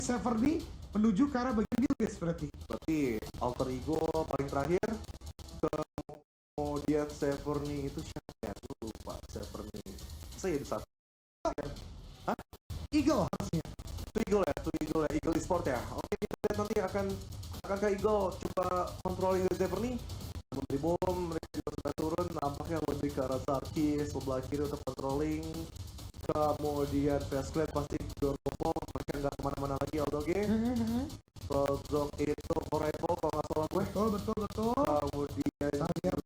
Severny menuju ke arah bagian Gilbis berarti. Berarti alter ego paling terakhir, kemudian Severny itu siapa ya? Lupa Severny. Saya bisa. Hah? Eagle harusnya. Itu Eagle ya, Eagle Esport ya. Oke, kita lihat nanti akankah Eagle coba controlling Severny. Dari bom mereka juga sudah turun, nampaknya lebih ke arah Sarki sebelah kiri untuk controlling. Kemudian Fastclad pasti Dormovo, mereka nggak kemana-mana lagi Aldoge. Rozok itu Forever kalau nggak salah gue. Betul. Kemudian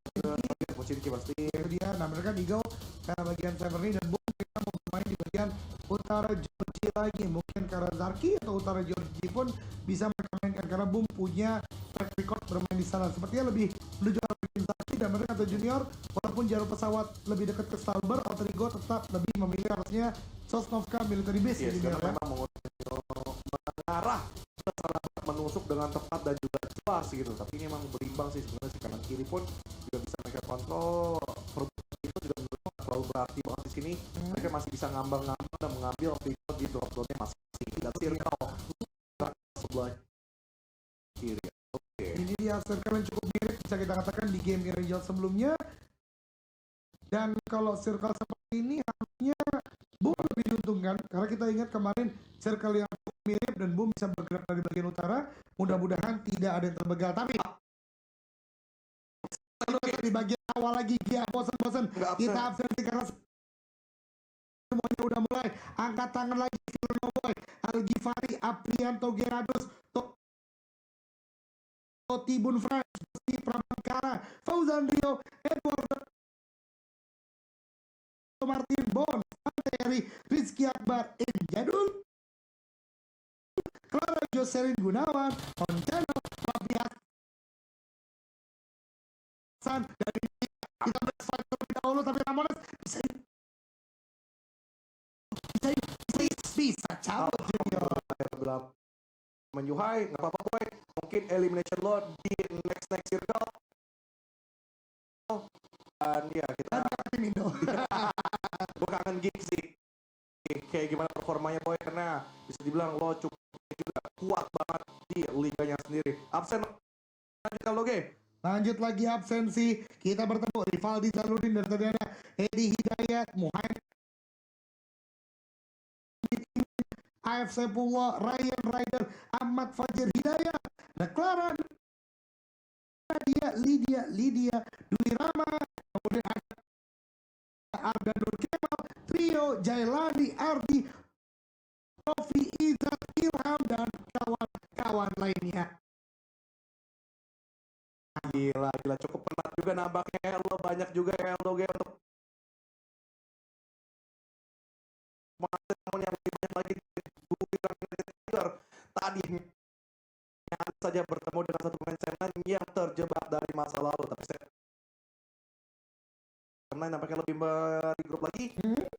Pocinki pasti. Itu dia. Nah mereka Eagle karena bagian Severny dan Boom kita mau bermain di bagian utara Georgie lagi. Mungkin karena Zarki atau utara Georgie pun bisa mereka mainkan karena Boom punya track record bermain di sana. Sepertinya lebih menuju arah bagian Zarki dan mereka atau Junior walaupun jarum pesawat lebih dekat ke Stalber, alter ego tetap lebih memilih harusnya Sosnovka military base. Yes, karena memang mengarah menusuk dengan tepat dan juga jelas gitu, tapi ini memang berimbang sih sebenarnya sih, kanan kiri pun juga bisa mereka kontrol. Perubahan itu juga menurut terlalu berarti banget di sini. Mereka masih bisa ngambang-ngambang dan mengambil pivot di drop zone-nya masih tidak circle sebelah kiri. Oke. Ini dia circle yang cukup mirip bisa kita katakan di game Angel sebelumnya. Dan kalau circle seperti ini harusnya Boom lebih diuntungkan karena kita ingat kemarin circle yang mirip dan Boom bisa bergerak dari bagian utara. Mudah-mudahan tidak ada yang terbegal. Tapi di bagian awal lagi dia bosan-bosan kita absensi karena semuanya udah mulai angkat tangan lagi Filono Boy, Algifari, Aprianto, Gerardus, Totibun Franz, Pramangkara, Fauzan Rio, Edward Martin Bon, Eri, Rizky Akbar, Jadul, Clara Jocelyn Gunawan, Oncano, Rabiat, San, dari kita berfight terlebih dahulu tapi Ramones bisa cabut Junior. Menyuhai, nggak apa-apa boy, mungkin elimination lo di next circle. Dan ya kita gue kangen gig sih kayak gimana performanya boy, karena bisa dibilang lo cukup juga kuat banget di liganya sendiri. Absen lanjut lagi absensi, kita bertemu Rivaldi Zaludin dari tadi ada Edi Hidayat, Muhammad AFC Pulau, Ryan Ryder, Ahmad Fajir Hidayat, Clara Lydia Dwi Rama, kemudian ada Arda Nur Kemal, Trio Jailani, Ardi, Rofi, Izat, Ilham dan kawan-kawan lainnya. Gila cukup penat juga nampaknya. Lo banyak juga ya lo untuk namun yang lebih banyak lagi tadi saja bertemu dengan satu pemain Semen yang terjebak dari masa lalu, tapi karena nampaknya lebih di grup lagi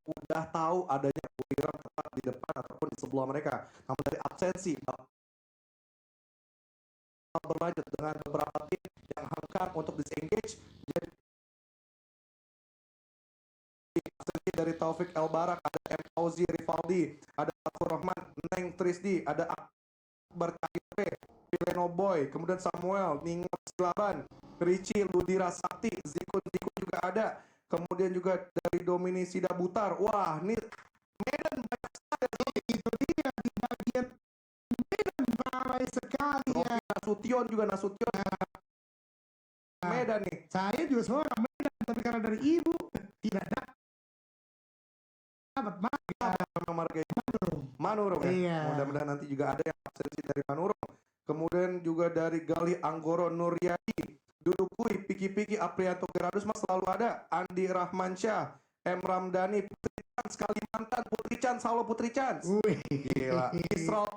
udah tahu adanya Wiran tepat di depan ataupun di sebelah mereka. Namun dari absensi berlanjut dengan beberapa tim yang hengkang untuk disengage. Jadi dari Taufik El Barak, ada M. Fauzi Rivaldi, ada Atur Rahman, Neng Trisdi, ada Akbar KIP, Pileno Boy, kemudian Samuel, Ningot Silaban, Richie, Ludira Sakti, Zikun juga ada, kemudian juga dari Domini Sida Butar. Wah, ini Medan banyak sekali. Itu dia di bagian Medan ramai sekali ya. Nasution juga Medan nih. Saya juga semua orang Medan, tapi karena dari ibu tidak dapat marga Manurung ya. Iya. Mudah-mudahan nanti juga ada yang absensi dari Manurung. Kemudian juga dari Galih Anggoro Nuryadi, Dudukui, Piki Aprianto Gerardus mas selalu ada. Andi Rahmansyah, M. Ramdhani, Putri Chance, Kalimantan, Putri Chance, halo Putri Chance. Gila. Israel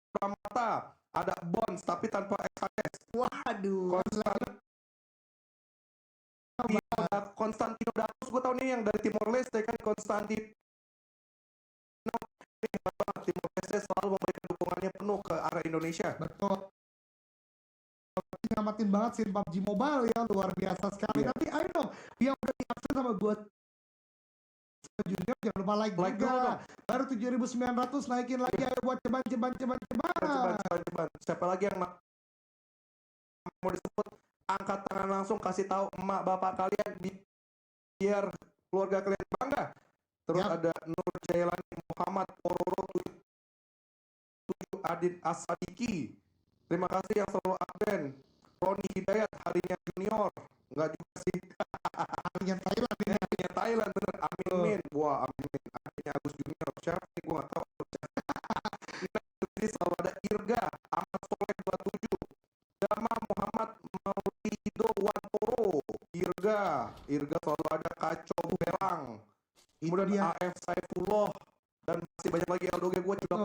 Pramata, ada Bonds tapi tanpa XHS. Waduh. Konstantino Datus, gue tau nih yang dari Timor Leste kan, Konstantino Timor Leste selalu memberikan dukungannya penuh ke arah Indonesia. Betul. Nyamatin banget sih PUBG Mobile ya, luar biasa sekali. Tapi I know yang udah diakses sama gue Junior jangan lupa like Like dulu juga. dong. Baru 7.900 naikin lagi ayo buat ceban. Ceban. Siapa lagi yang mau disebut? Angkat tangan langsung, kasih tahu emak bapak kalian biar keluarga kalian bangga. Terus Yap. ada Nur Jailani, Muhammad Pororo, Adit Asadiki. Terima kasih yang selalu absen. Roni Hidayat, harinya junior. Enggak juga sih. Harinya Thailand ini. Harinya Thailand bener. Amin Min. Wah Amin Min. Harinya Agus Junior. Siapa nih? Gue nggak tahu. Ini selalu ada Irga, Ahmad Soleh 27. Dama Muhammad Maulido Wantoro. Irga selalu ada. Kacau Bumerang. Kemudian dia. AF Saifullah. Dan masih banyak lagi LDG gue juga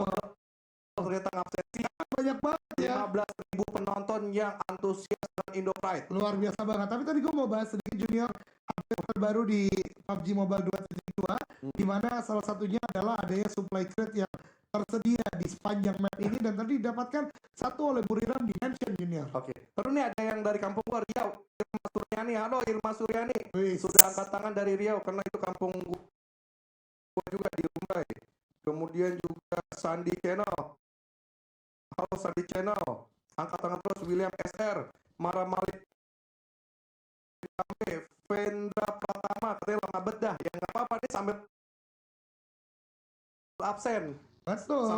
ternyata ngabsensi. Banyak banget ya. 15.000 penonton yang antusias dengan Indo Pride. Luar biasa banget. Tapi tadi gue mau bahas sedikit junior update terbaru di PUBG Mobile 2.2 di mana salah satunya adalah adanya supply crate yang tersedia di sepanjang map ini dan tadi didapatkan satu oleh Buriram Dimension junior. Oke. Terus nih ada yang dari kampung gua Riau, Irma Suryani. Halo Irma Suryani. Wih. Sudah angkat tangan dari Riau karena itu kampung gua juga di Rumbai. Kemudian juga Sandi Channel. Halo Sandi Channel. Angkat tangan terus William SR, Mara Malik, Vendra Pratama, katanya lama bedah. Ya nggak apa-apa nih sambil absen. Betul.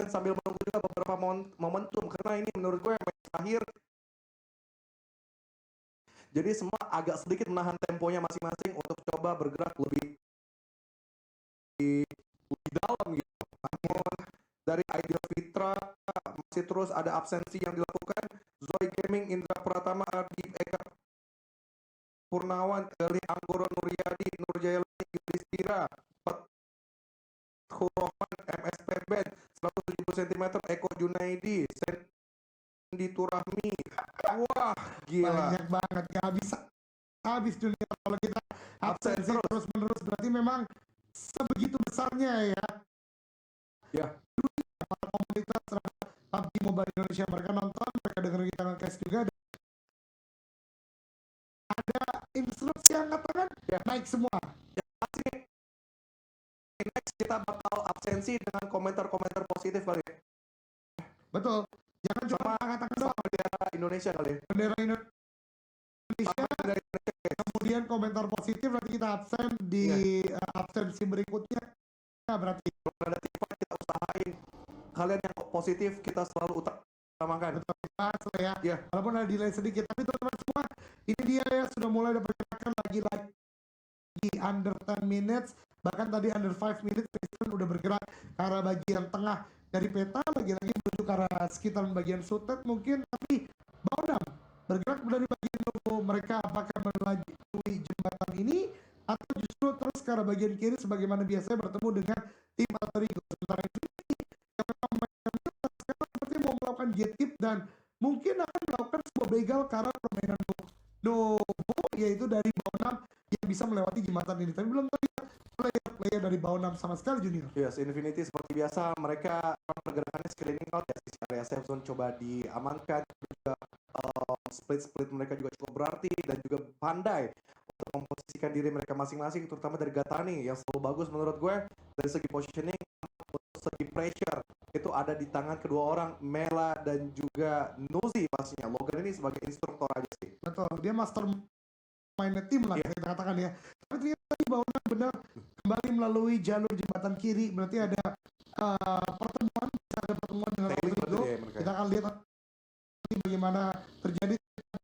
Sambil menunggu juga beberapa momentum karena ini menurut gue match terakhir. Jadi semua agak sedikit menahan temponya masing-masing untuk coba bergerak lebih dalam gitu. Namun dari Ideal Fitra masih terus ada absensi yang dilakukan. Zoe Gaming, Indra Pratama, Ardi Eka Purnawan, Eli Anggoro, Nuryadi, Nurjailani, Yudhistira, Rohman, MSP Band, 170 cm, Eko Junaidi, Sendi Turahmi. Wah, gila. Banyak banget, gak habis junior kalau kita absensi terus menerus berarti memang sebegitu besarnya ya. Ya. Para komunitas terhadap PUBG Mobile Indonesia, mereka nonton, mereka denger kita nge-cast juga. Ada instruksi yang katakan ya. Naik semua. Ya, pasti. Next kita bakal absensi dengan komentar-komentar positif kali ya. Betul. Jangan cuma angkat-angkat doang. Bendera Indonesia kali ya. Bendera Indonesia. Kemudian komentar positif nanti kita absen di absensi berikutnya. Nah, berarti kalau ada tipe kita usahain. Kalian yang positif kita selalu utamakan. Betul, bahas ya. Yeah. Walaupun ada delay sedikit, tapi teman-teman semua, ini dia ya sudah mulai ada pergerakan lagi under 10 minutes, bahkan tadi under 5 minutes Kristen udah bergerak ke arah bagian tengah dari peta, lagi-lagi menuju ke arah sekitaran bagian Sutet mungkin, tapi Baunam bergerak dari bagian Novo. Mereka apakah melalui jembatan ini atau justru terus ke arah bagian kiri sebagaimana biasanya bertemu dengan tim Alter Ego. Sementara itu yang memang sekarang seperti mau melakukan gatekeep dan mungkin akan melakukan sebuah begal ke arah permainan Novo, yaitu dari Baunam yang bisa melewati jembatan ini. Tapi belum terlihat player dari Baunam sama sekali junior. Yes, Infinity seperti biasa mereka pergerakannya screening out ya, sisi area safe zone coba diamankan, juga split mereka juga cukup berarti dan juga pandai untuk memposisikan diri mereka masing-masing, terutama dari Gatani yang selalu bagus menurut gue dari segi positioning, untuk segi pressure itu ada di tangan kedua orang, Mela dan juga Nuzi pastinya. Logan ini sebagai instruktur aja sih. Betul, dia master main tim lah kita katakan ya. Tapi ternyata di bawah benar kembali melalui jalur jembatan kiri, berarti ada pertemuan dengan Rodrigo. Kita akan lihat bagaimana terjadi.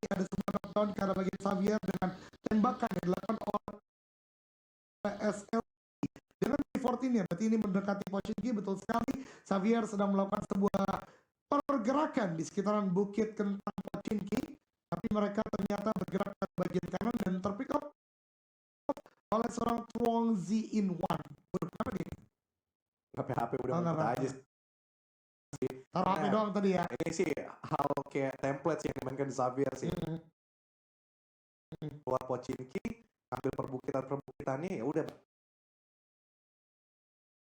Ada sebuah knockdown karena bagian Xavier dengan tembakan yang dilakukan oleh SL dengan P14 ya. Berarti ini mendekati Pochinki, betul sekali. Xavier sedang melakukan sebuah pergerakan di sekitaran Bukit Kentang Pochinki, tapi mereka ternyata bergerak ke bagian kanan dan terpick up oleh seorang Tuong Z in One. Kenapa dia? HP udah mantap aja sih. Taruh HP doang tadi ya. Ini sih hal kayak template yang dimainkan di Xavier sih. Keluar Pochinki, ambil perbukitan nih, ya udah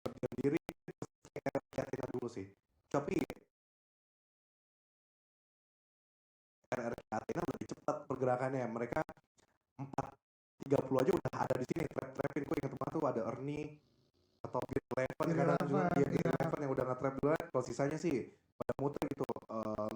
berdiri lihatin dulu sih. Tapi RRQ Athena lebih cepat pergerakannya. Mereka 4 30 aja udah ada di sini. Trap-trapin, gue ingat banget tuh ada Ernie atau Bill Eleven Bill kadang juga Eleven, dia Bill iya. Eleven yang udah nge-trap duluan. Kalau sisanya sih pada muter gitu.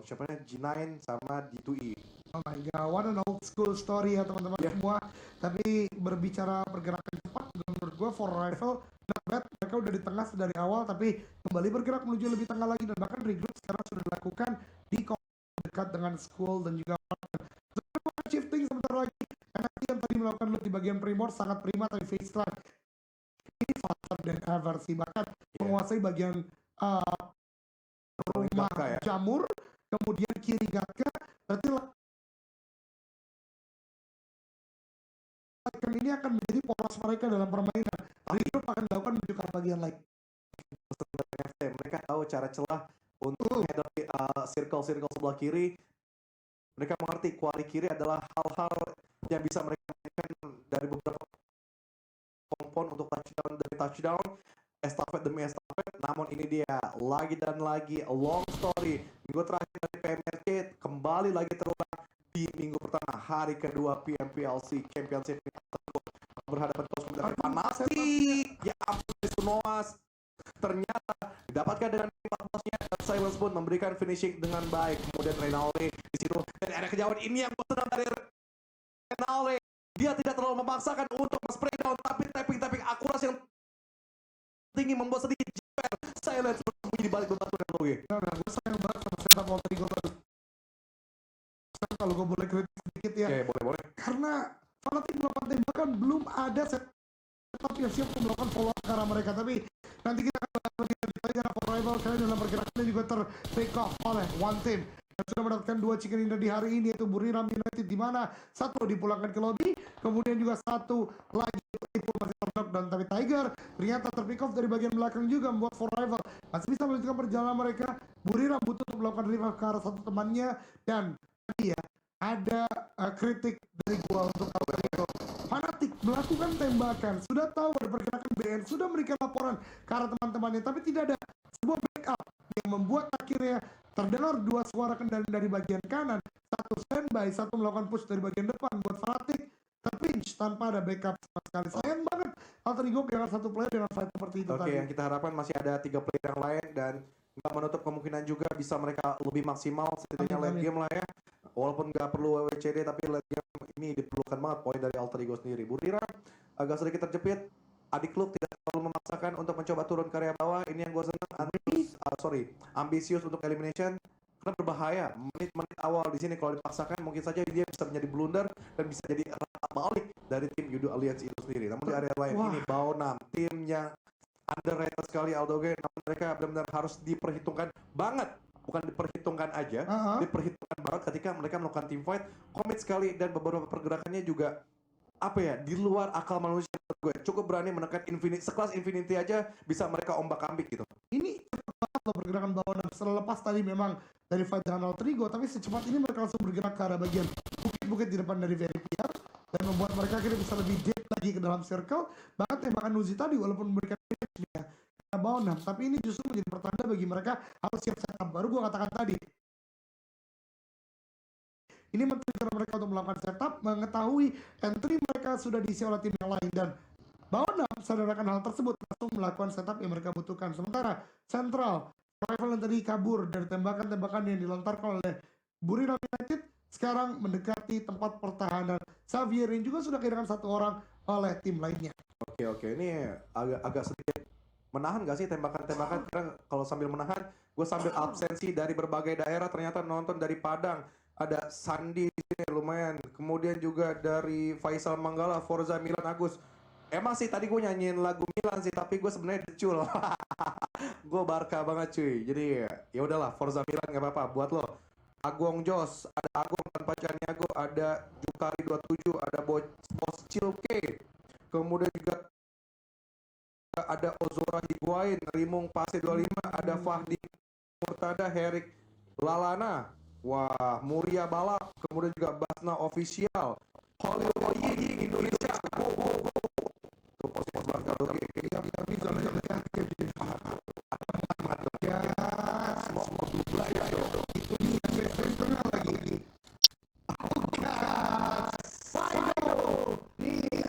Siapa namanya G9 sama D2E. Oh my god, what an old school story ya teman-teman Yeah. semua. Tapi berbicara pergerakan cepat, juga menurut gue For Rival not bad. Mereka udah di tengah dari awal, tapi kembali bergerak menuju lebih tengah lagi, dan bahkan regroup sekarang sudah dilakukan di dekat dengan School dan juga shifting sebentar lagi. NXT yang tadi melakukan loop di bagian primor sangat prima, tapi face line ini faster than ever sih, bahkan menguasai bagian rumah Gaka ya. jamur, kemudian kiri Gaka. Berarti ini akan menjadi poros mereka dalam permainan. Regroup akan dilakukan menuju ke bagian lain. Mereka tahu cara celah untuk menghadapi circle-circle sebelah kiri. Mereka mengerti kuali kiri adalah hal-hal yang bisa mereka mainkan dari beberapa kompon untuk touchdown demi touchdown, estafet demi estafet. Namun ini dia lagi dan lagi long story. Minggu terakhir dari PMRC kembali lagi terulang di minggu pertama hari kedua PMPLC Championship berhadapan dengan fanatik. Ya ampun, Noas ternyata didapatkan dengan 14-nya, dan Silence pun memberikan finishing dengan baik. Kemudian Reynolds di situ, dan ada kejauhan ini yang senang dari Reynolds. Dia tidak terlalu memaksakan untuk spray down, tapi tapping akurasi yang tinggi membuat sedikit jeper. Silence bersembunyi di balik bebatuan yang logi. Nah, gue sayang banget sama setup Walter Eagle tadi. Kalau gue boleh kritik sedikit ya. Oke, boleh. Karena Fanatik melakukan tembakan, belum ada setup yang siap untuk melakukan follow up ke arah mereka. Tapi nanti kita akan bahas lebih lanjut lagi karena For Rival kalian dalam pergerakannya juga ter-take off oleh One Team yang sudah mendapatkan 2 chicken dinner di hari ini, yaitu Buriram United, di mana satu dipulangkan ke lobby, kemudian juga satu lagi itu masih terknockdown. Tapi Tiger ternyata ter-pick off dari bagian belakang juga, membuat For Rival masih bisa melanjutkan perjalanan mereka. Buriram butuh untuk melakukan revive ke arah satu temannya, dan tadi ya ada kritik dari gua untuk Alter Ego. Fanatik melakukan tembakan, sudah tahu ada pergerakan BN, sudah memberikan laporan ke arah teman-temannya, tapi tidak ada sebuah backup yang membuat akhirnya terdengar dua suara kendali dari bagian kanan, satu standby, satu melakukan push dari bagian depan, buat Fanatik terpinch tanpa ada backup sama sekali. Sayang banget Alter Ego kehilangan satu player dengan fight seperti itu tadi. Oke, yang kita harapkan masih ada 3 player yang lain, dan nggak menutup kemungkinan juga bisa mereka lebih maksimal setidaknya late game lah ya. Walaupun nggak perlu WWCD, tapi late game ini diperlukan banget poin dari Alter Ego sendiri. Buriram agak sedikit terjepit. Adik klub tidak terlalu memaksakan untuk mencoba turun ke area bawah. Ini yang gue senang. Ambisius untuk elimination. Karena berbahaya. Menit-menit awal di sini kalau dipaksakan mungkin saja dia bisa menjadi blunder dan bisa jadi rata balik dari tim Judo Alliance itu sendiri. Namun di area lain ini Baonam, timnya underrated sekali Aldoge. Namun mereka benar-benar harus diperhitungkan banget. Bukan diperhitungkan aja, diperhitungkan banget ketika mereka melakukan team fight. Komit sekali, dan beberapa pergerakannya juga apa ya, di luar akal manusia menurut gue. Cukup berani menekan Infinity, sekelas Infinity aja bisa mereka ombak-ambik gitu. Ini cepat banget loh pergerakan Baonam. Setelah lepas tadi memang dari fight dengan Alter Ego, tapi secepat ini mereka langsung bergerak ke arah bagian bukit-bukit di depan dari VRPR, dan membuat mereka akhirnya bisa lebih deep lagi ke dalam circle. Bahkan tembakan Nuzi tadi walaupun memberikan damage Baonam, tapi ini justru menjadi pertanda bagi mereka harus siap setup. Baru gue katakan tadi, ini men-trigger mereka untuk melakukan setup, mengetahui entry mereka sudah diisi oleh tim yang lain, dan Baonam sadarkan hal tersebut, langsung melakukan setup yang mereka butuhkan. Sementara Central Rival yang tadi kabur dari tembakan-tembakan yang dilontarkan oleh Buriram United sekarang mendekati tempat pertahanan Xavier yang juga sudah kehilangan satu orang oleh tim lainnya. Oke, ini agak sedikit menahan gak sih tembakan-tembakan? Karena kalau sambil menahan, gue sambil absensi dari berbagai daerah. Ternyata nonton dari Padang, ada Sandi di sini lumayan. Kemudian juga dari Faisal Manggala, Forza Milan Agus. Emang sih tadi gue nyanyiin lagu Milan sih, tapi gue sebenarnya decul. Gue Barca banget cuy. Jadi ya udahlah, Forza Milan gak apa-apa buat lo. Agong Jos, ada Agung tanpa Caniago, ada Jukari 27, ada Bos Cilke. Kemudian juga ada Ozora Higuain, Rimung Pase 25, ada Fahdi Murtada, Herik Lalana, wah, Muria Balap, kemudian juga Basna Official, Hollywood Yi Indonesia, go. Tuh pos-pos banget oke. Ya, semua dulu ya, itu dia yang tengah lagi. Final, nih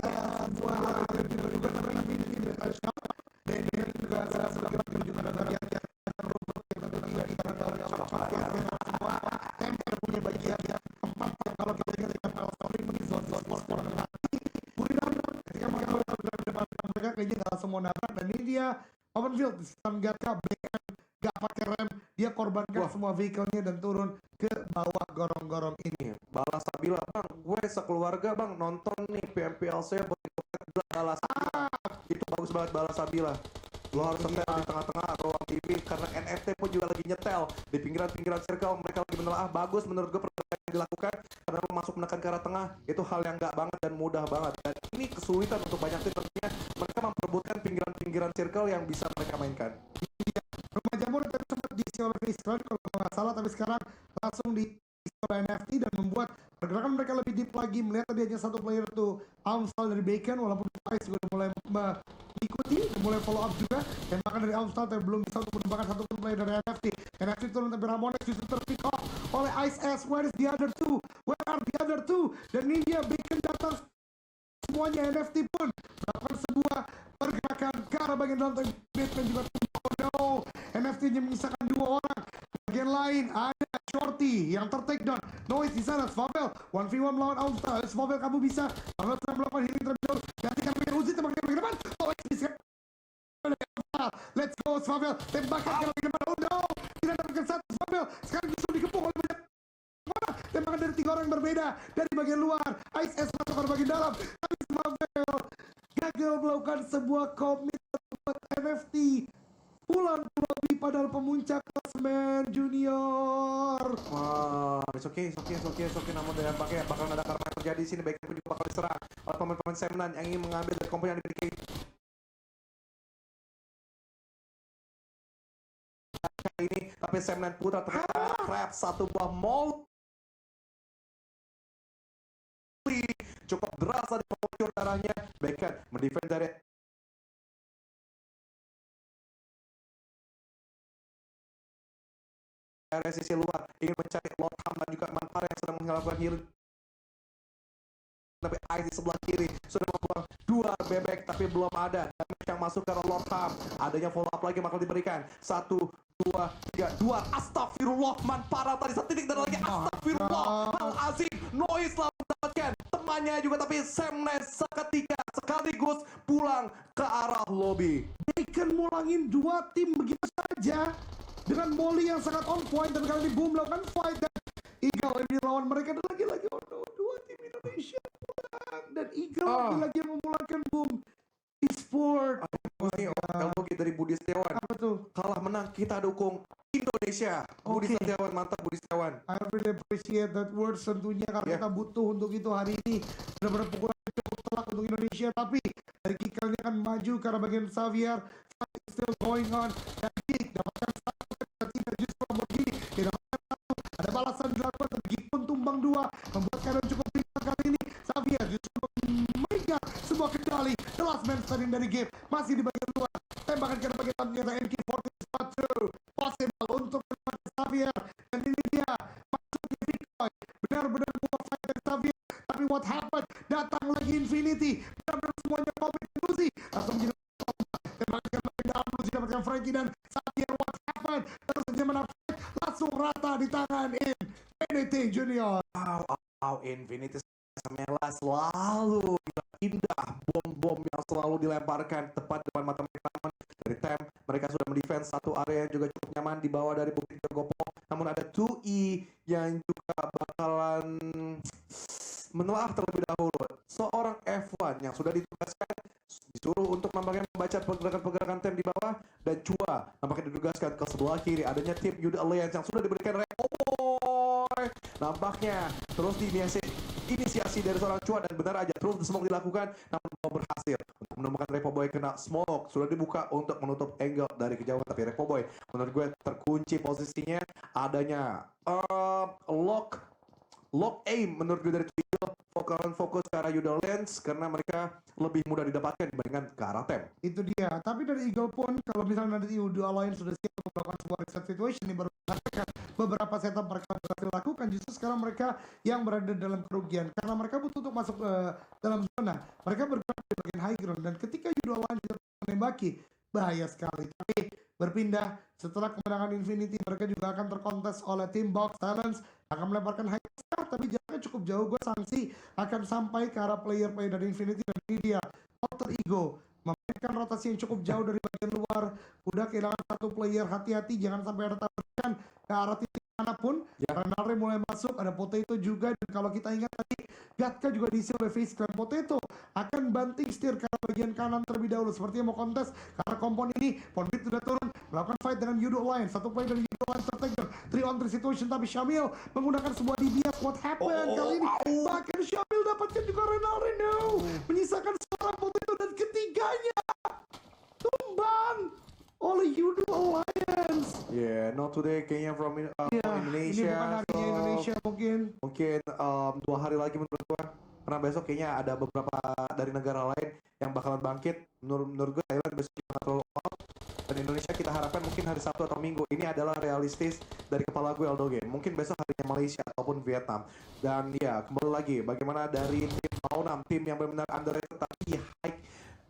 di bagian keempat kalau kita ingat dengan Valtteri menit zona skor nanti Buridan ketika mereka berada depan mereka kayaknya nggak semua nabrak dan ini dia open field Gatka BM gak pakai rem dia korbankan semua vehicle-nya dan turun ke bawah gorong-gorong ini. Balas Sabila bang, gue sekeluarga bang nonton nih PMPLC Balas Sabila. Itu bagus banget Balas Sabila. Lo harus setel di tengah-tengah ruang TV karena NFT pun juga lagi nyetel di pinggiran-pinggiran circle mereka lagi menelaah bagus menurut gue pergerakan yang dilakukan karena lo masuk menekan ke arah tengah itu hal yang nggak banget dan mudah banget dan ini kesulitan untuk banyak tim tentunya mereka memperebutkan pinggiran-pinggiran circle yang bisa mereka mainkan. Rumah jamur tadi sempat diisi oleh Fisron kalau nggak salah tapi sekarang langsung diisi oleh NFT dan membuat pergerakan mereka lebih deep lagi melihat tadi hanya satu player tuh Amstel dari Bacon walaupun Ice sudah mulai mengikuti mulai follow up juga tembakan dari Amstel tapi belum bisa untuk menembakkan satu pun player dari NFT turun tapi Ramones justru terpick off oleh Ice S. Where is the other two? Where are the other two? Dan ini dia Bacon datang semuanya NFT pun melakukan sebuah pergerakan ke arah bagian dalam Batman juga no NFT-nya menyisakan dua orang bagian lain ada Shorty yang tertakedown Noise di sana Svavel 1v1 melawan Alstar Svavel kamu bisa Svavel sedang melakukan healing terlebih dahulu gantikan bagian Uzi tembakan ke depan Noise bisa let's go Svavel tembakan ke bagian depan oh no tidak dapatkan satu Svavel sekarang justru dikepung oleh banyak tembakan dari tiga orang yang berbeda dari bagian luar Ice S masuk ke bagian dalam tapi Svavel gagal melakukan sebuah komitmen buat NFT pulang ke lobby padahal pemuncak klasemen junior. It's okay. Namun dengan pakai bakal ada karma yang terjadi di sini baik pun juga bakal diserang oleh pemain-pemain Semnan yang ingin mengambil dari komponen yang dimiliki ini tapi Semnan putra ternyata trap satu buah mall cukup berasa di pengucur darahnya Beckham mendefend dari area sisi luar ingin mencari Lotham dan juga Manpar yang sedang melakukan healing tapi Ice di sebelah kiri sudah membuang dua bebek tapi belum ada damage yang masuk ke Lotham adanya follow up lagi bakal diberikan 1, 2, 3, 2 astagfirullah Manpara tadi setitik dan lagi astagfirullah Al-Azim Noise lalu mendapatkan temannya juga tapi Semnes seketika sekaligus pulang ke arah lobby Bacon mulangin dua tim begitu saja dengan Molly yang sangat on point dan kali ini Boom melakukan fight dan Eagle ini lawan mereka dan lagi-lagi oh no, dua tim Indonesia pulang dan Eagle lagi-lagi yang memulangkan Boom e-sport Elbogi dari Budi Setiawan apa tuh? kalah menang kita dukung Indonesia Budi Setiawan mantap Budi Setiawan I really appreciate that words tentunya karena kita butuh untuk itu hari ini benar-benar pukulan cukup telak untuk Indonesia tapi dari kick-nya akan maju ke arah bagian Xavier still going on dan kick dapatkan satu tidak justru Lamborghini tidak satu ada balasan dilakukan dan kick pun tumbang dua membuat keadaan cukup ringan kali ini Xavier justru memegang sebuah kendali the last man standing dari game masih di bagian luar tembakan ke arah bagian dalam ternyata NK40 possible untuk menemukan Xavier dan ini dia masuknya Victoy benar-benar buat fight dari Xavier tapi what happened datang lagi Infinity benar-benar semuanya komit Lucy langsung menjadi tembakan ke bagian dalam Lucy dapatkan Frankie dan Xavier what happened terus saja menang langsung rata di tangan Infinity Junior Infinity Mela selalu indah bom-bom yang selalu dilemparkan tepat depan mata mereka dari Tem mereka sudah mendefense satu area yang juga cukup nyaman di bawah dari Bukit Jogopo namun ada 2E yang juga bakalan menelaah terlebih dahulu seorang F1 yang sudah ditugaskan disuruh untuk nampaknya membaca pergerakan-pergerakan Tem di bawah dan Chua nampaknya ditugaskan ke sebelah kiri adanya tim Youth Alliance yang sudah diberikan nampaknya terus inisiasi dari seorang Chua dan benar aja terus smoke dilakukan namun belum berhasil untuk menemukan Repo Boy kena smoke sudah dibuka untuk menutup angle dari kejauhan tapi Repo Boy menurut gue terkunci posisinya adanya lock aim menurut gue dari Twitter fokus ke arah Youth Alliance karena mereka lebih mudah didapatkan dibandingkan ke arah Tem itu dia tapi dari Eagle pun kalau misalnya nanti Youth Alliance sudah siap untuk melakukan sebuah reset situation ini baru melakukan beberapa setup mereka berhasil lakukan justru sekarang mereka yang berada dalam kerugian karena mereka butuh untuk masuk dalam zona mereka bergerak di bagian high ground dan ketika Youth Alliance menembaki bahaya sekali tapi berpindah setelah kemenangan Infinity mereka juga akan terkontes oleh tim Box Talents akan melemparkan high star, tapi jaraknya cukup jauh. Gue sanksi akan sampai ke arah player-player dari Infinity, dan ini dia Alter Ego memainkan rotasi yang cukup jauh dari bagian luar. Udah kehilangan satu player, hati-hati jangan sampai ada tabrakan ke arah titik manapun. Renalre mulai masuk, ada Potato juga, dan kalau kita ingat tadi Gatka juga diisi oleh Face Clan. Potato akan banting setir ke arah bagian kanan terlebih dahulu, sepertinya mau kontes karena kompon ini. Ponbit sudah turun melakukan fight dengan Yudo Alliance. Satu player dari Yudo Alliance tertekan 3-on-3 situation, tapi Syamil menggunakan sebuah DBS. What happened kali ini? Bahkan Syamil dapatkan juga Renalre, menyisakan seorang Potato, dan ketiganya tumbang oleh Yudo Alliance. Yeah, not today kayaknya from Indonesia. Ini bukan harinya Indonesia mungkin. Mungkin 2 hari lagi menurut gua. Karena besok kayaknya ada beberapa dari negara lain yang bakalan bangkit. Menurut gua Thailand besok juga terlalu out. Dan Indonesia kita harapkan mungkin hari Sabtu atau Minggu. Ini adalah realistis dari kepala gue Aldoge. Mungkin besok harinya Malaysia ataupun Vietnam. Dan ya kembali lagi bagaimana dari tim Maunam, tim yang benar-benar underrated tapi high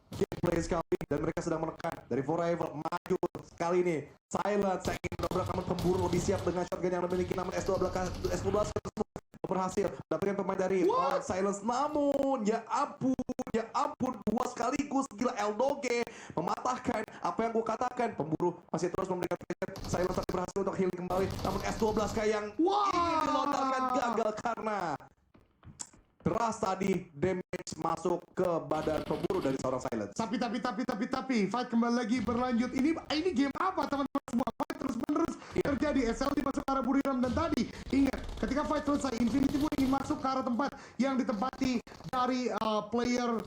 gameplay sekali, dan mereka sedang menekan dari Forever maju sekali ini. Silence yang ingin mendobrak namun pemburu lebih siap dengan shotgun yang memiliki namun S12 berhasil mendapatkan pemain dari Silence, namun ya ampun dua sekaligus. Gila, Eldoge mematahkan apa yang gue katakan. Pemburu masih terus memberikan pressure. Silence tapi berhasil untuk healing kembali, namun S12 kayak yang ingin dilontarkan gagal karena keras tadi damage masuk ke badan pemburu dari seorang Silence. Tapi fight kembali lagi berlanjut. Ini game apa teman-teman semua? Fight terus menerus terjadi. SLD masuk ke arah Buriram, dan tadi ingat ketika fight selesai Infinity pun ingin masuk ke arah tempat yang ditempati dari player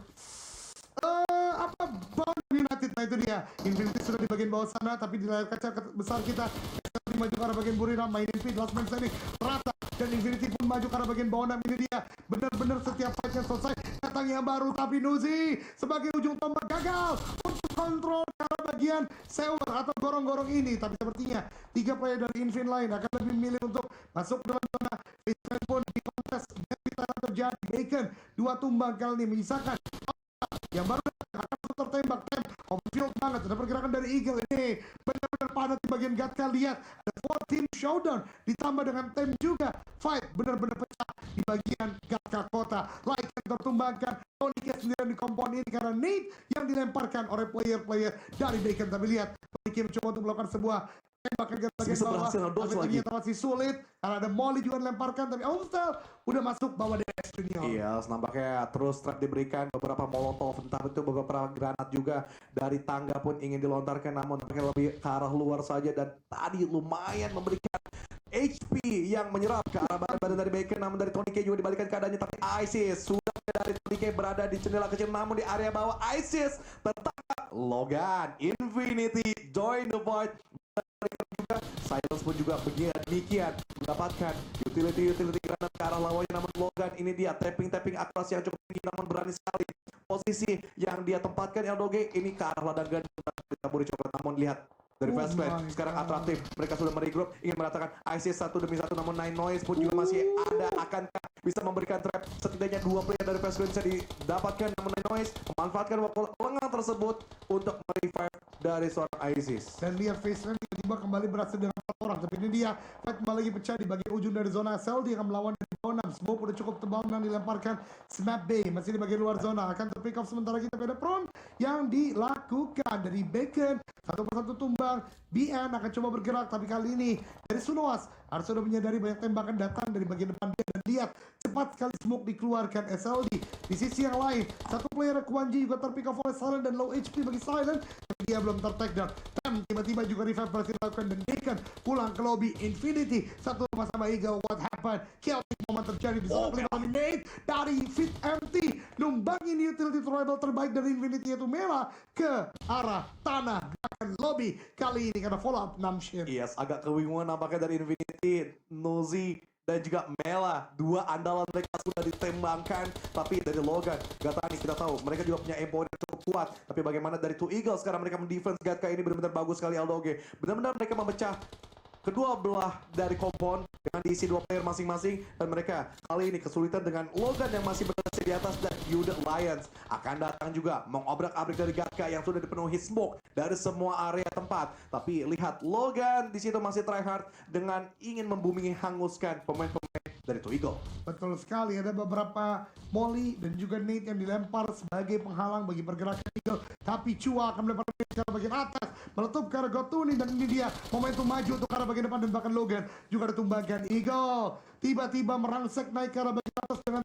Bound United. Nah itu dia, Infinity sudah di bagian bawah sana, tapi di layar kaca besar kita SLD maju ke arah bagian Buriram, mainin feed last man standing rata, dan Infinity pun maju ke arah bagian bawah. Nah ini dia, benar-benar setiap fightnya selesai datang yang baru, tapi Nuzi sebagai ujung tombak gagal untuk kontrol ke arah bagian sewer atau gorong-gorong ini. Tapi sepertinya 3 player dari Infin lain akan lebih memilih untuk masuk dalam zona. Faceland pun di kontes dan terjadi. Bacon 2 tumbang kali ini menyisakan yang baru akan tertembak. Tem overfield banget, ada pergerakan dari Eagle. Ini benar-benar padat di bagian Gatka. Lihat ada 4 team showdown ditambah dengan Tem juga. Fight benar-benar pecah di bagian Gatka kota. Like yang tertumbangkan Tony K sendirian di kompon ini karena Nate yang dilemparkan oleh player-player dari Bacon. Tapi lihat Tony K mencoba untuk melakukan sebuah tembakan ke bagian bawah, tapi ternyata masih sulit karena ada Molly juga dilemparkan, tapi Onstel udah masuk bawah DS Junior. Iya, nampaknya terus trap diberikan, beberapa molotov, entah itu beberapa granat juga dari tangga pun ingin dilontarkan, namun nampaknya lebih ke arah luar saja, dan tadi lumayan memberikan HP yang menyerap ke arah badan dari Bacon, namun dari Tony K juga dibalikan keadaannya. Tapi ISIS sudah dari Tony K berada di jendela kecil, namun di area bawah ISIS tertangkap. Logan Infinity join the fight. Juga Silence pun juga demikian mendapatkan utility granat ke arah lawannya, namun Logan ini dia tapping akurasi yang cukup tinggi, namun berani sekali posisi yang dia tempatkan. Eldoge ini ke arah ladang gandum ditaburi coklat, namun lihat dari fast play sekarang atraktif, mereka sudah meregroup ingin mengatakan ISIS 1 demi 1, namun Nine Noise pun juga masih ada. Akankah bisa memberikan trap? Setidaknya 2 player dari fast play bisa didapatkan, namun Nine Noise memanfaatkan waktu lengang tersebut untuk merevive dari seorang ISIS. Dan lihat Faceland tiba-tiba kembali berhasil dengan 4 orang, tapi ini dia fight kembali lagi pecah di bagian ujung dari zona sel. Dia akan melawan dari Bonam. Smoke udah cukup tebal dan dilemparkan. Snap Bay masih di bagian luar zona, akan terpick off sementara kita pada Prone yang dilakukan dari Bacon. Satu persatu tumbang. BN akan coba bergerak, tapi kali ini dari Sunoas harus sudah menyadari banyak tembakan datang dari bagian depan dia, dan lihat cepat sekali smoke dikeluarkan SLD. Di sisi yang lain, satu player Kwanji juga terpick off oleh Silent dan low HP bagi Silent, tapi dia belum ter-takedown. Tem tiba-tiba juga revive berhasil dilakukan, dan Bacon pulang ke lobby Infinity. Satu rumah sama Eagle. What happened? Chaotic moment terjadi di zona pelimpan Nate dari Fit Empty numbangin utility tribal terbaik dari Infinity, yaitu Mela ke arah tanah belakang lobby kali ini karena follow up Namshin. Yes, agak kebingungan nampaknya dari Infinity, Nozi dan juga Mela. 2 andalan mereka sudah ditembangkan, tapi dari Logan, Gatani kita tahu mereka juga punya empower yang cukup kuat. Tapi bagaimana dari Two Eagles sekarang mereka mendefense Gatka ini benar-benar bagus sekali. Aldoge benar-benar mereka memecah kedua belah dari kompon dengan diisi 2 player masing-masing, dan mereka kali ini kesulitan dengan Logan yang masih berada di atas, dan Yuda Lions akan datang juga mengobrak-abrik dari Gatka yang sudah dipenuhi smoke dari semua area tempat. Tapi lihat Logan di situ masih tryhard dengan ingin membumi hanguskan pemain-pemain dari Two Eagle. Betul sekali, ada beberapa Molly dan juga Nate yang dilempar sebagai penghalang bagi pergerakan Eagle. Tapi Chua akan melempar ke arah bagian atas, meletup ke arah Gotuni, dan ini dia momentum maju untuk ke arah bagian depan, dan bahkan Logan juga ditumbangkan. Eagle tiba-tiba merangsek naik ke arah bagian atas dengan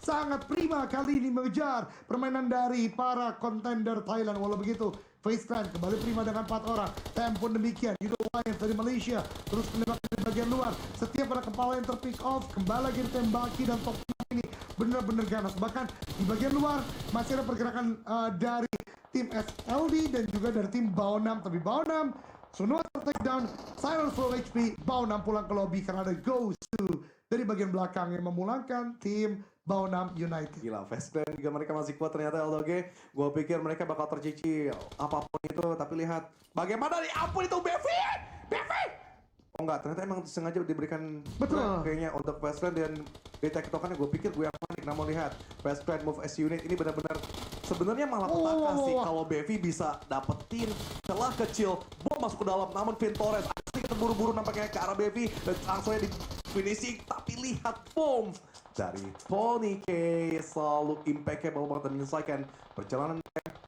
sangat prima kali ini mengejar permainan dari para kontender Thailand. Walau begitu, Face Clan kembali prima dengan 4 orang. Tem pun demikian. Judo Lions dari Malaysia terus menembak dari bagian luar. Setiap ada kepala yang terpick off, kembali lagi ditembaki, dan top 6 ini benar-benar ganas. Bahkan di bagian luar masih ada pergerakan dari tim SLD dan juga dari tim Baonam. Tapi Baonam Sunua takedown, Silence full HP, Baonam pulang ke lobby karena ada Ghost dari bagian belakang yang memulangkan tim Baonam United. Gila, Face Clan juga mereka masih kuat ternyata LDG. Gue pikir mereka bakal tercicil apapun itu, tapi lihat bagaimana nih, ampun itu Bevi! Oh enggak, ternyata emang sengaja diberikan Betul. kayaknya untuk Face Clan, dan di tektokannya gue pikir gue yang panik. Namun lihat, Face Clan move as unit ini benar-benar sebenarnya malah petaka sih kalau Bevi bisa dapetin celah kecil, bom masuk ke dalam. Namun Vin Torres sedikit terburu-buru nampaknya ke arah Bevi dan langsung di finishing, tapi lihat bom dari Tony K selalu impeccable banget dan menyelesaikan perjalanan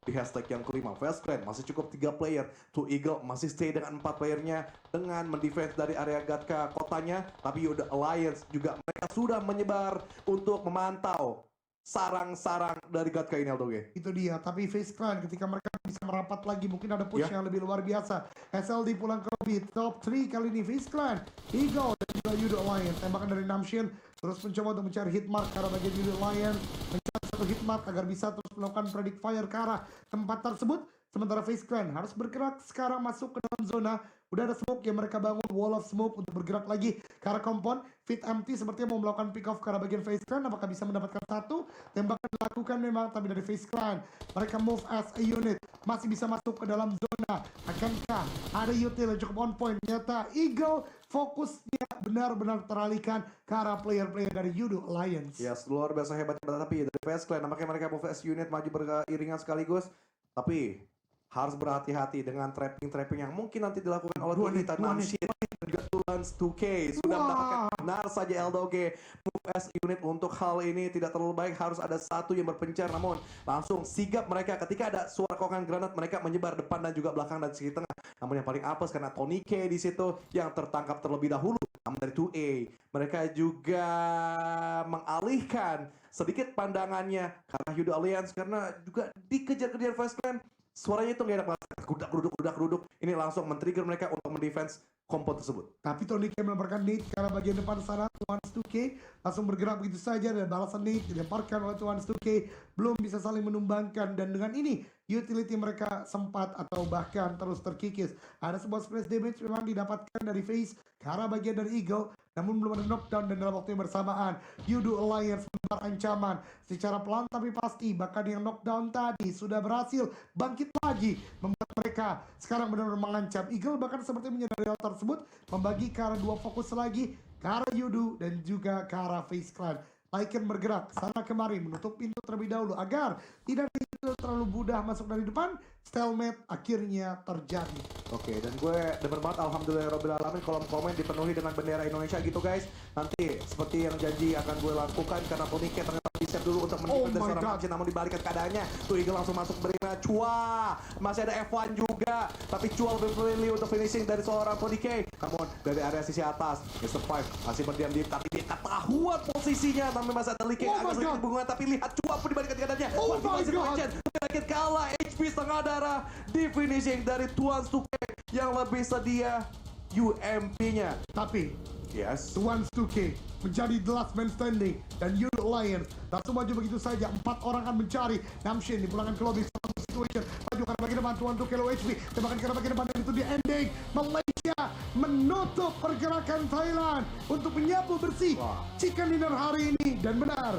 di hashtag yang kelima. Face Clan masih cukup 3 player, Two Eagle masih stay dengan 4 playernya dengan mendefense dari area Gatka kotanya, tapi Yudo Alliance juga mereka sudah menyebar untuk memantau sarang-sarang dari Gatka ini, Aldoge. Itu dia, tapi Face Clan ketika mereka bisa merapat lagi mungkin ada push yang lebih luar biasa. SLD pulang ke lobby, top 3 kali ini Face Clan, Eagle dan juga Yudo Alliance. Tembakan dari Namshin terus mencoba untuk mencari hitmark ke arah bagian Yudo Alliance, mencari satu hitmark agar bisa terus melakukan predict fire ke arah tempat tersebut. Sementara Face Clan harus bergerak sekarang masuk ke dalam zona. Udah ada smoke yang mereka bangun, wall of smoke untuk bergerak lagi ke arah kompon. Fit empty sepertinya mau melakukan pick off ke arah bagian Face Clan. Apakah bisa mendapatkan satu? Tembakan dilakukan memang, tapi dari Face Clan mereka move as a unit, masih bisa masuk ke dalam zona. Akankah ada util yang cukup on point? Ternyata Eagle fokusnya benar-benar teralihkan ke arah player-player dari Yudo Alliance. Yes, luar biasa hebatnya, tapi dari Face Clan nampaknya mereka move as unit maju beriringan sekaligus, tapi harus berhati-hati dengan trapping yang mungkin nanti dilakukan oleh wanita Namshin dan juga Tulans 2K. Sudah mendapatkan benar saja LDOG move as unit untuk hal ini tidak terlalu baik, harus ada satu yang berpencar, namun langsung sigap mereka ketika ada suara kokan granat, mereka menyebar depan dan juga belakang dan sisi tengah. Namun yang paling apes karena Tony K di situ yang tertangkap terlebih dahulu. Namun dari 2A mereka juga mengalihkan sedikit pandangannya karena Yudo Alliance, karena juga dikejar-kejar Face Clan. Suaranya itu gak enak banget, gudak-guduk. Ini langsung men-trigger mereka untuk mendefense kompon tersebut. Tapi Tony K melemparkan Nate ke arah bagian depan sana. Tuans 2K langsung bergerak begitu saja, dan balasan Nate dilemparkan oleh Tuans 2K belum bisa saling menumbangkan, dan dengan ini utility mereka sempat atau bahkan terus terkikis. Ada sebuah splash damage memang didapatkan dari Face ke arah bagian dari Eagle, namun belum ada knockdown, dan dalam waktu yang bersamaan Yudo Alliance menebar ancaman secara pelan tapi pasti. Bahkan yang knockdown tadi sudah berhasil bangkit lagi, membuat mereka sekarang benar-benar mengancam. Eagle bahkan seperti menyadari hal tersebut, membagi ke arah 2 fokus lagi, ke arah Yudo dan juga ke arah Face Clan. Lycan bergerak sana kemari menutup pintu terlebih dahulu agar tidak terlalu mudah masuk dari depan. Stalemate akhirnya terjadi. Oke, dan gue demen banget alhamdulillahirobbilalamin kolom komen dipenuhi dengan bendera Indonesia gitu guys. Nanti seperti yang janji akan gue lakukan karena Tony K ternyata di-save dulu untuk mendefend seorang Namshin, namun dibalikan keadaannya. Tuh Eagle langsung masuk berina. Chua masih ada F1 juga, tapi Chua lebih pilih untuk finishing dari seorang Tony K. Namun dari area sisi atas Mr. Five masih berdiam diri, tapi dia ketahuan posisinya. Namun masih ada leaking agak sedikit bunga, tapi lihat Chua pun dibalikan keadaannya. Masih terakhir kalah HP setengah darah di finishing dari Tuans 2K yang lebih sedia UMP-nya. Tapi yes, Tuans 2K menjadi the last man standing, dan Yudo Alliance langsung maju begitu saja. 4 orang akan mencari Namshin dipulangkan ke lobby situation. Maju karena bagian depan Tuan 2K low HP, tembakan karena bagian depan, dan itu dia ending. Malaysia menutup pergerakan Thailand untuk menyapu bersih chicken dinner hari ini, dan benar